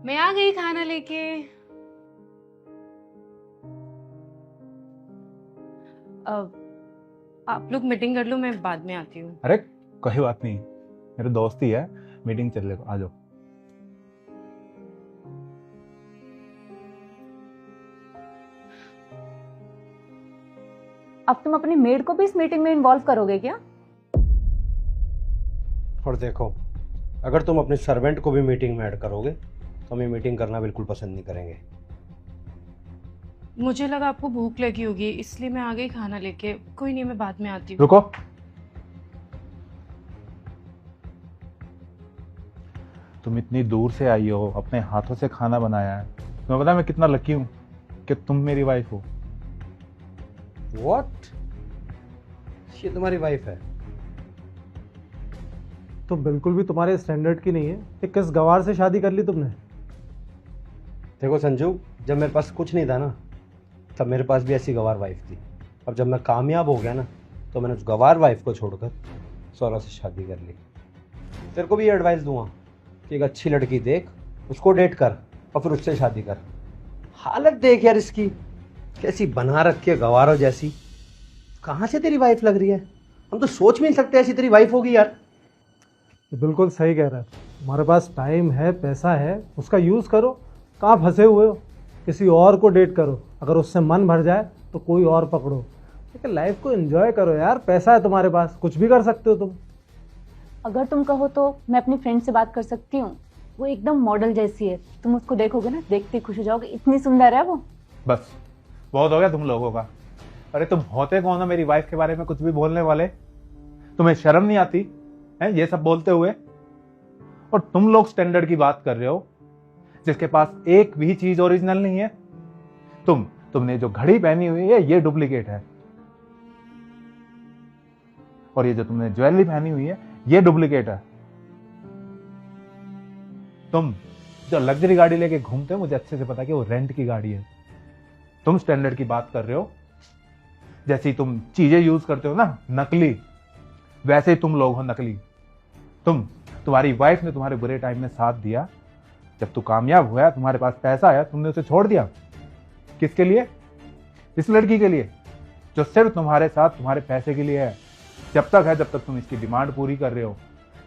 मैं आ गई खाना लेके। आप लोग मीटिंग कर लो, मैं बाद में आती हूँ। अरे कोई बात नहीं, मेरे दोस्त ही है, मीटिंग चल रही है, आ जाओ। अब तुम अपनी मेड को भी इस मीटिंग में इन्वॉल्व करोगे क्या? और देखो, अगर तुम अपने सर्वेंट को भी मीटिंग में ऐड करोगे तो हम ये मीटिंग करना बिल्कुल पसंद नहीं करेंगे। मुझे लगा आपको भूख लगी होगी, इसलिए मैं आ गई खाना लेके। कोई नहीं, मैं बाद में आती हूँ। रुको, तुम इतनी दूर से आई हो, अपने हाथों से खाना बनाया है। तुम्हें पता है मैं कितना लकी हूँ कि तुम मेरी वाइफ हो। व्हाट? ये तुम्हारी वाइफ है? तो बिल्कुल भी तुम्हारे स्टैंडर्ड की नहीं है। ये किस गवार से शादी कर ली तुमने? देखो संजू, जब मेरे पास कुछ नहीं था ना, तब मेरे पास भी ऐसी गवार वाइफ थी। अब जब मैं कामयाब हो गया ना, तो मैंने उस गवार वाइफ को छोड़कर सौरभ से शादी कर ली। तेरे को भी एडवाइस दूंगा कि एक अच्छी लड़की देख, उसको डेट कर और फिर उससे शादी कर। हालत देख यार इसकी, कैसी बना रखी है गवारों जैसी। कहाँ से तेरी वाइफ लग रही है? हम तो सोच भी नहीं सकते ऐसी तेरी वाइफ होगी यार। ये बिल्कुल सही कह रहा है। तुम्हारे पास टाइम है, पैसा है, उसका यूज़ करो। कहाँ फंसे हुए हो? किसी और को डेट करो, अगर उससे मन भर जाए तो कोई और पकड़ो। लेकिन लाइफ को एंजॉय करो यार। पैसा है तुम्हारे पास, कुछ भी कर सकते हो तुम। अगर तुम कहो तो मैं अपनी फ्रेंड से बात कर सकती हूँ। वो एकदम मॉडल जैसी है, तुम उसको देखोगे ना, देखते ही खुश हो जाओगे, इतनी सुंदर है वो। बस बहुत हो गया तुम लोगों का। अरे तुम होते कौन हो मेरी वाइफ के बारे में कुछ भी बोलने वाले? तुम्हें शर्म नहीं आती है ये सब बोलते हुए? और तुम लोग स्टैंडर्ड की बात कर रहे हो जिसके पास एक भी चीज ओरिजिनल नहीं है। तुमने जो घड़ी पहनी हुई है ये डुप्लीकेट है, और ये जो तुमने ज्वेलरी पहनी हुई है ये डुप्लीकेट है। तुम जो लग्जरी गाड़ी लेके घूमते हो, मुझे अच्छे से पता है कि वो रेंट की गाड़ी है। तुम स्टैंडर्ड की बात कर रहे हो, जैसे ही तुम चीजें यूज करते हो ना नकली, वैसे ही तुम लोग हो नकली। तुम्हारी वाइफ ने तुम्हारे बुरे टाइम में साथ दिया, जब तू कामयाब हुआ, तुम्हारे पास पैसा आया, तुमने उसे छोड़ दिया। किसके लिए? इस लड़की के लिए जो सिर्फ तुम्हारे साथ तुम्हारे पैसे के लिए है। जब तक तुम इसकी डिमांड पूरी कर रहे हो।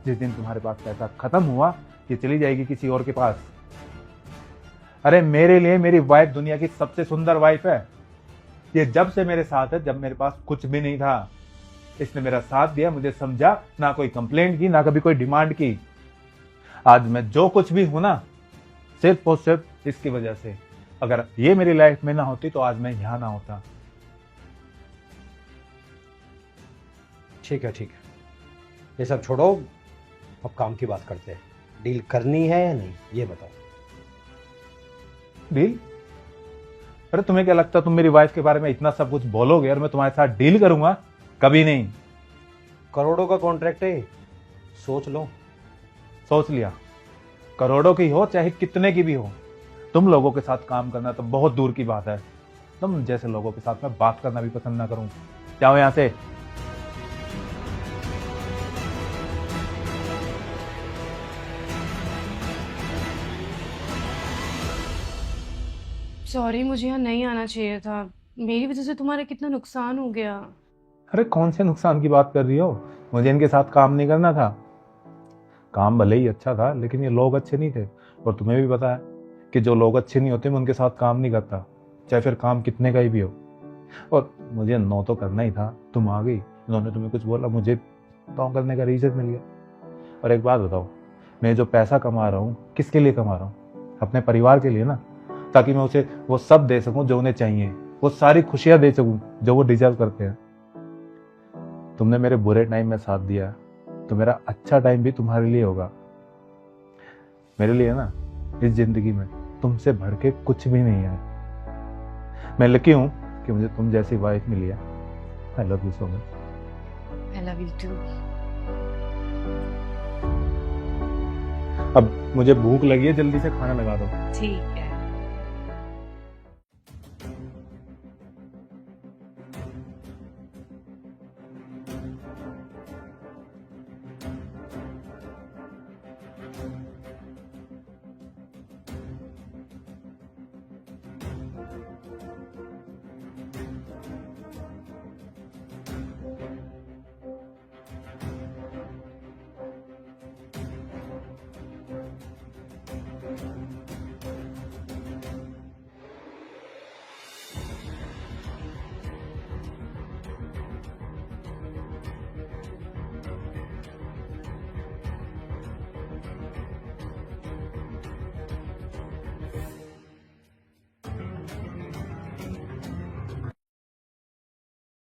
जिस दिन तुम्हारे पास पैसा खत्म हुआ, ये चली जाएगी किसी और के पास। अरे मेरे लिए मेरी वाइफ दुनिया की सबसे सुंदर वाइफ है। ये जब से मेरे साथ है, जब मेरे पास कुछ भी नहीं था, इसने मेरा साथ दिया, मुझे समझा, ना कोई कंप्लेंट की, ना कभी कोई डिमांड की। आज मैं जो कुछ भी हूं ना, सिर्फ और सिर्फ इसकी वजह से। अगर ये मेरी लाइफ में ना होती तो आज मैं यहां ना होता। ठीक है ठीक है, ये सब छोड़ो, अब काम की बात करते हैं। डील करनी है या नहीं, ये बताओ। डील? अरे तुम्हें क्या लगता है तुम मेरी वाइफ के बारे में इतना सब कुछ बोलोगे और मैं तुम्हारे साथ डील करूंगा? कभी नहीं। करोड़ों का कॉन्ट्रैक्ट है, सोच लो। सोच लिया। करोड़ों की हो चाहे कितने की भी हो, तुम लोगों के साथ काम करना तो बहुत दूर की बात है। तुम जैसे लोगों के साथ मैं बात करना भी पसंद ना करूं। जाओ यहां से। सॉरी, मुझे यहाँ नहीं आना चाहिए था। मेरी वजह से तुम्हारा कितना नुकसान हो गया। अरे कौन से नुकसान की बात कर रही हो? मुझे इनके साथ काम नहीं करना था। काम भले ही अच्छा था, लेकिन ये लोग अच्छे नहीं थे। और तुम्हें भी पता है कि जो लोग अच्छे नहीं होते मैं उनके साथ काम नहीं करता, चाहे फिर काम कितने का ही भी हो। और मुझे नो तो करना ही था। तुम आ गई, इन्होंने तुम्हें कुछ बोला, मुझे तो करने का रीजन मिल गया। और एक बात बताओ, मैं जो पैसा कमा रहा हूँ किसके लिए कमा रहा हूँ? अपने परिवार के लिए ना, ताकि मैं उसे वो सब दे सकूं जो उन्हें चाहिए, वो सारी खुशियां दे सकूं जो वो डिजर्व करते हैं। तुमने मेरे बुरे टाइम में साथ दिया, तो मेरा अच्छा टाइम भी तुम्हारे लिए होगा। मेरे लिए ना इस जिंदगी में तुमसे बढ़ के कुछ भी नहीं है। मैं लकी हूं कि मुझे तुम जैसी वाइफ मिली है। I love you so much. I love you too. अब मुझे भूख लगी है, जल्दी से खाना लगा दो। ठीक।